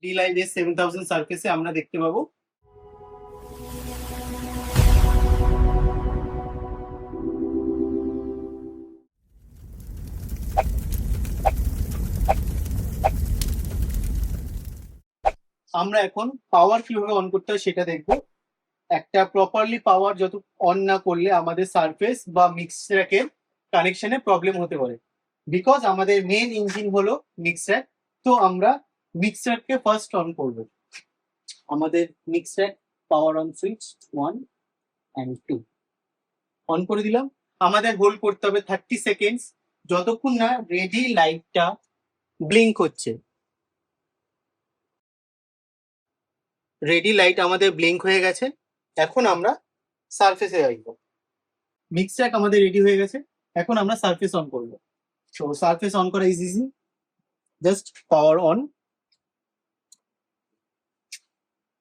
D-Live S7000 সার্ফেসে আমরা দেখতে পাবো আমরা এখন পাওয়ার কিভাবে অন করতে হয় সেটা দেখবো। একটা প্রপারলি পাওয়ার যত অন না করলে আমাদের সারফেস বা মিক্স র্যাকের কানেকশনে প্রবলেম হতে পারে, বিকজ আমাদের মেন ইঞ্জিন হলো মিক্স র্যাক। তো আমরা মিক্স র্যাককে ফার্স্ট অন করব। আমাদের mix rack power on switch 1 and 2 on করে দিলাম। আমাদের হোল্ড করতে হবে 30 সেকেন্ডস, যতক্ষণ না রেডি লাইটটা ব্লিঙ্ক হচ্ছে। রেডি লাইট আমাদের ব্লিঙ্ক হয়ে গেছে। এখন আমরা সারফেসে আসবো। মিক্স র্যাক আমাদের রেডি হয়ে গেছে, এখন আমরা সারফেস অন করব। তো সারফেস অন করা is easy, just power on.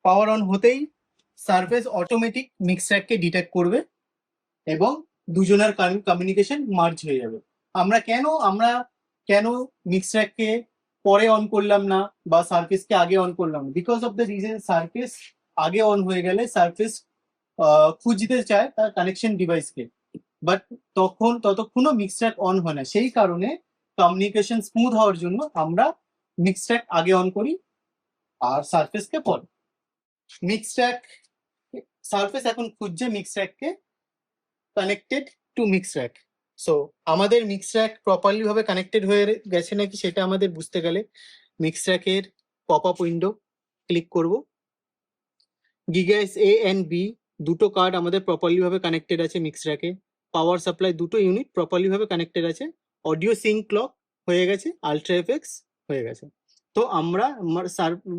Power on হতেই সারফেস অটোমেটিক মিক্স র্যাককে ডিটেক্ট করবে এবং দুজনের কমিউনিকেশন মার্জ হয়ে যাবে। আমরা কেন মিক্স র্যাককে পরে অন করলাম না বা সারফেসকে আগে অন করলাম, because of the reason surface আগে অন হয়ে গেলে সারফেস খুঁজতে চায় তার কানেকশন ডিভাইসকে, বাট ততক্ষণও মিক্স র্যাক অন হয় না। সেই কারণে কমিউনিকেশন স্মুথ হওয়ার জন্য আমরা মিক্স র্যাক আগে অন করি আর সারফেসকে পরে। মিক্স র্যাক সারফেস এখন খুঁজছে মিক্স র্যাককে connected to mix rack. So আমাদের মিক্স র্যাক প্রপারলি ভাবে কানেক্টেড হয়ে গেছে নাকি সেটা আমাদের বুঝতে গেলে মিক্স র্যাকের পপ আপ উইন্ডো ক্লিক করব। গিগাএস এ এন্ড বি দুটো কার্ড আমাদের প্রপারলি ভাবে কানেক্টেড আছে মিক্স র্যাকে। পাওয়ার সাপ্লাই দুটো ইউনিট প্রপারলি ভাবে কানেক্টেড আছে। অডিও সিঙ্ক ক্লক হয়ে গেছে, আলট্রা এফএক্স হয়ে গেছে। তো আমরা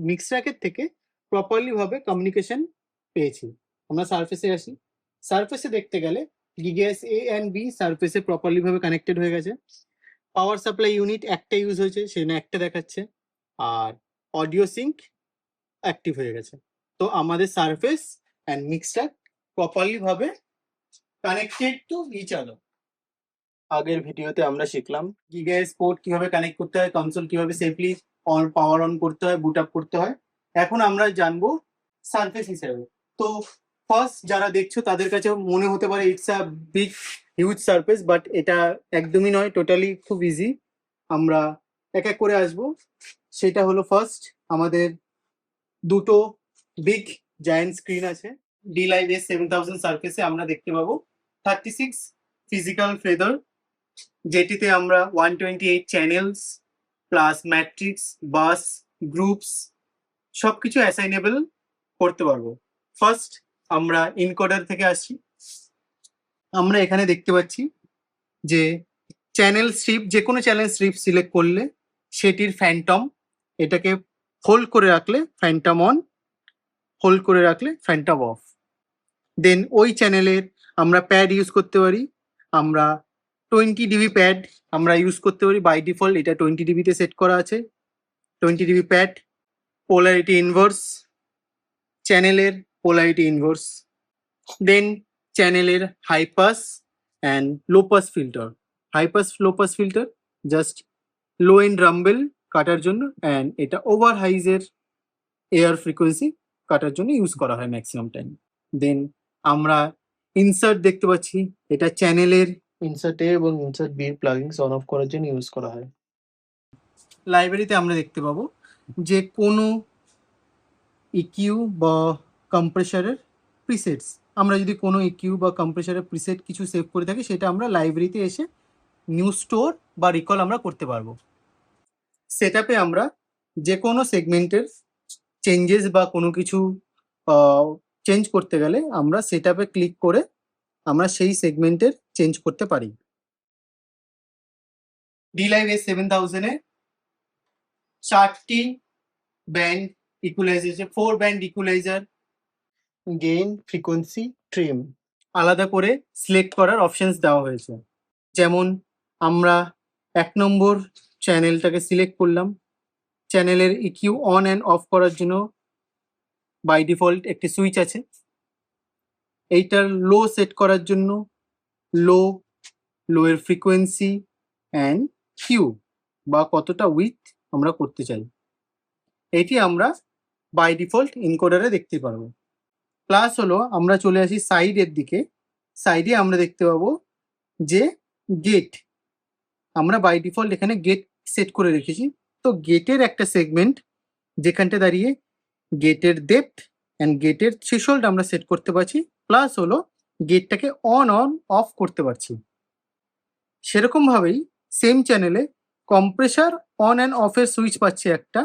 মিক্স র্যাকের থেকে প্রপারলি ভাবে কমিউনিকেশন পেয়েছি। আমরা সারফেসে আসি। সারফেসে দেখতে গেলে গিগাএস এ এন্ড বি সারফেসে প্রপারলি ভাবে কানেক্টেড হয়ে গেছে। পাওয়ার সাপ্লাই ইউনিট একটা ইউজ হয়েছে, সেখানে একটা দেখাচ্ছে, আর অডিও সিঙ্ক অ্যাক্টিভ হয়ে গেছে। তো আমাদের surface and mix rack properly ভাবে কানেক্টেড টু ইচ আদার। আগের ভিডিওতে আমরা শিখলাম গিগাএস পোর্ট কিভাবে কানেক্ট করতে হয়, কনসোল কিভাবে সেফলি পাওয়ার অন করতে হয়, বুট আপ করতে হয়। এখন আমরা জানবো সারফেস হিসেবে। তো ফার্স্ট যারা দেখছো তাদের কাছে মনে হতে পারে it's a big huge surface, but এটা একদমই নয়, টোটালি খুব ইজি। আমরা এক এক করে আসবো। সেটা হলো ফার্স্ট আমাদের দুটো বিগ জায়ান্ট স্ক্রিন আছে। D-Live S7000 সার্ফেসে আমরা দেখতে পাবো 36 ফিজিক্যাল ফেদার, যেটিতে আমরা 128 চ্যানেলস প্লাস ম্যাট্রিক্স, বাস, গ্রুপস সবকিছু অ্যাসাইনেবল করতে পারবো। ফার্স্ট আমরা ইনকোডার থেকে আসি। আমরা এখানে দেখতে পাচ্ছি যে চ্যানেল স্ট্রিপ, যে কোনো চ্যানেল স্ট্রিপ সিলেক্ট করলে সেটির ফ্যান্টম, এটাকে হোল্ড করে রাখলে ফ্যান্টম অন, হোল্ড করে রাখলে ফ্যান্টম অফ। দেন ওই চ্যানেলের আমরা প্যাড ইউজ করতে পারি। আমরা 20 dB প্যাড আমরা ইউজ করতে পারি। বাই ডিফল্ট এটা 20 dB তে সেট করা আছে। 20 dB প্যাড, পোলারিটি ইনভার্স, চ্যানেলের পোলারিটি ইনভার্স, দেন চ্যানেলের high pass and low pass filter. High pass low pass filter just low end rumble কাটার জন্য, অ্যান্ড এটা ওভার হাইজের এয়ার ফ্রিকোয়েন্সি কাটার জন্য ইউজ করা হয় ম্যাক্সিমাম টাইম। দেন আমরা ইনসার্ট দেখতে পাচ্ছি, এটা চ্যানেলের ইনসার্ট এ এবং insert B plugins on off করার জন্য ইউজ করা হয়। লাইব্রেরিতে আমরা দেখতে পাবো যে কোনো ইকিউ বা কম্প্রেসারের প্রিসেটস, আমরা যদি কোনো ইকিউ বা কম্প্রেসারের প্রিসেট কিছু সেভ করে থাকি সেটা আমরা লাইব্রেরিতে এসে নিউ স্টোর বা রিকল আমরা করতে পারবো। সেটআপে আমরা যে কোনো সেগমেন্টের চেঞ্জেস বা কোনো কিছু চেঞ্জ করতে গেলে আমরা সেটআপে ক্লিক করে আমরা সেই সেগমেন্টের চেঞ্জ করতে পারি। D-Live S7000 এ 4টি band equaliser, 4 band equaliser, gain, frequency, trim আলাদা করে সিলেক্ট করার অপশনস দেওয়া হয়েছে। যেমন আমরা 1 নম্বর চ্যানেলটাকে সিলেক্ট করলাম। চ্যানেলের ইকিউ অন অ্যান্ড অফ করার জন্য বাই ডিফল্ট একটি সুইচ আছে। এইটার লো সেট করার জন্য লো এর ফ্রিকোয়েন্সি অ্যান্ড কিউ বা কতটা উইথ আমরা করতে চাই। এটি আমরা বাই ডিফল্ট ইনকোডারে দেখতে পারবো। প্লাস হলো আমরা চলে আসি সাইডের দিকে। সাইডে আমরা দেখতে পাবো যে গেট, আমরা বাই ডিফল্ট এখানে গেট সেট করে রেখেছি। তো গেটের একটা সেগমেন্ট যেখানটা দাঁড়িয়ে গেটের ডেপথ অ্যান্ড গেটের থ্রেশহোল্ড আমরা সেট করতে পারছি, প্লাস হলো গেটটাকে অন অফ করতে পারছি। সেরকমভাবেই সেম চ্যানেলে কম্প্রেসার অন অ্যান্ড অফের সুইচ পাচ্ছি একটা,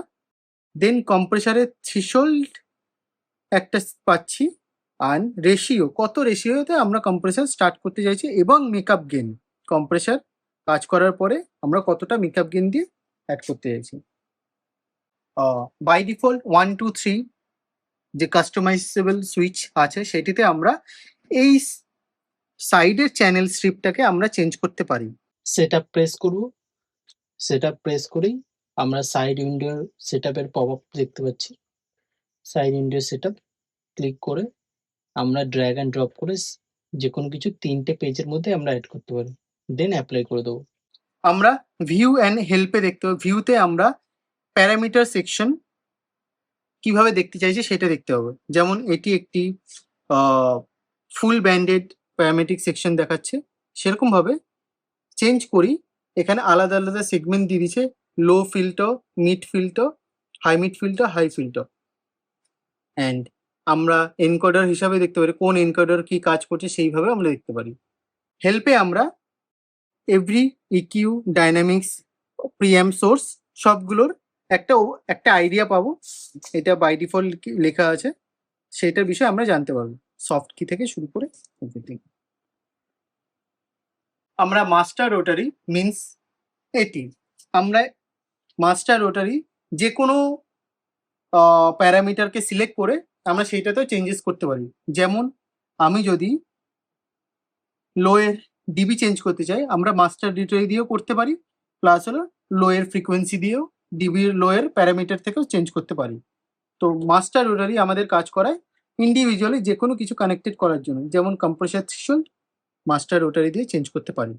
দেন কম্প্রেসারের থ্রেশহোল্ড একটা পাচ্ছি, আর রেশিও, কত রেশিওতে আমরা কম্প্রেসার স্টার্ট করতে চাইছি, এবং মেকআপ গেন, কম্প্রেসার কাজ করার পরে আমরা কতটা মেকআপ গেন দিয়ে অ্যাড করতে চাইছি। বাই ডিফল্ট 1 2 3 যে কাস্টমাইজেবল সুইচ আছে সেটিতে আমরা এই সাইডের চ্যানেল স্ট্রিপটাকে আমরা চেঞ্জ করতে পারি। সেটআপ প্রেস করব। সেটআপ প্রেস করেই আমরা সাইড উইন্ডোর সেটআপের পপআপ দেখতে পাচ্ছি। সাইড উইন্ডো সেটআপ ক্লিক করে আমরা ড্র্যাগ অ্যান্ড ড্রপ করে যে কোনো কিছু 3টে পেজের মধ্যে আমরা অ্যাড করতে পারি, দেন অ্যাপ্লাই করে দেবো। আমরা ভিউ অ্যান্ড হেল্পে দেখতে পাবো, ভিউতে আমরা প্যারামিটার সেকশন কিভাবে দেখতে চাইছি সেটা দেখতে হবে। যেমন এটি একটি ফুল ব্যান্ডেড প্যারামেট্রিক সেকশন দেখাচ্ছে, সেরকমভাবে চেঞ্জ করি। এখানে আলাদা আলাদা সেগমেন্ট দিয়ে দিচ্ছে, low filter, mid filter, high mid filter, high filter. And আমরা এনকোডার হিসাবে দেখতে পারি কোন এনকোডার কি কাজ করছে, সেইভাবে আমরা দেখতে পারি। হেল্পে আমরা এভরি ইকিউ, ডাইনামিক্স, প্রিএম সোর্স সবগুলোর একটা আইডিয়া পাবো। এটা বাই ডিফল্ট লেখা আছে, সেটার বিষয়ে আমরা জানতে পারবো, সফট কি থেকে শুরু করে এভরিথিং। আমরা মাস্টার রোটারি মিনস এটি, আমরা মাস্টার রোটারি যে কোনো প্যারামিটারকে সিলেক্ট করে আমরা সেইটাতেও চেঞ্জেস করতে পারি। যেমন আমি যদি লোয়ের ডিবি চেঞ্জ করতে চাই, আমরা মাস্টার রোটারি দিয়েও করতে পারি, প্লাস হলো লোয়ের ফ্রিকোয়েন্সি দিয়েও ডিবির লোয়ের প্যারামিটার থেকেও চেঞ্জ করতে পারি। তো মাস্টার রোটারি আমাদের কাজ করায় ইন্ডিভিজুয়ালি যে কোনো কিছু কানেক্টেড করার জন্য, যেমন কম্প্রেসার থ্রেশহোল্ড মাস্টার রোটারি দিয়ে চেঞ্জ করতে পারি।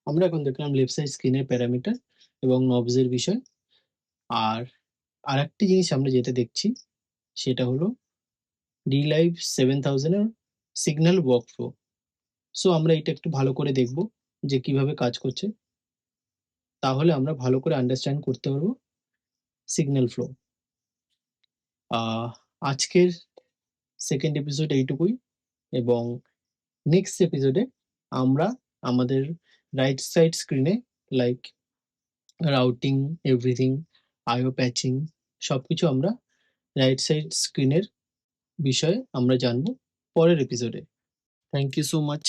আমরা এখন দেখলাম লেফট সাইড স্ক্রিনের প্যারামিটার এবং নবসের বিষয়। আর আরেকটি জিনিস আমরা যেটা দেখছি সেটা হলো DLive 7000 এর সিগন্যাল ওয়ার্কফ্লো। সো আমরা এটা একটু ভালো করে দেখব যে কিভাবে কাজ করছে, তাহলে আমরা ভালো করে আন্ডারস্ট্যান্ড করতে পারবো সিগন্যাল ফ্লো। আজকের সেকেন্ড এপিসোড এইটুকুই, এবং নেক্সট এপিসোডে আমরা আমাদের রাইট সাইড স্ক্রিনে লাইক রাউটিং, এভরিথিং, আইও প্যাচিং সবকিছু আমরা রাইট সাইড স্ক্রিনের বিষয়ে আমরা জানবো পরের এপিসোডে। Thank you so much.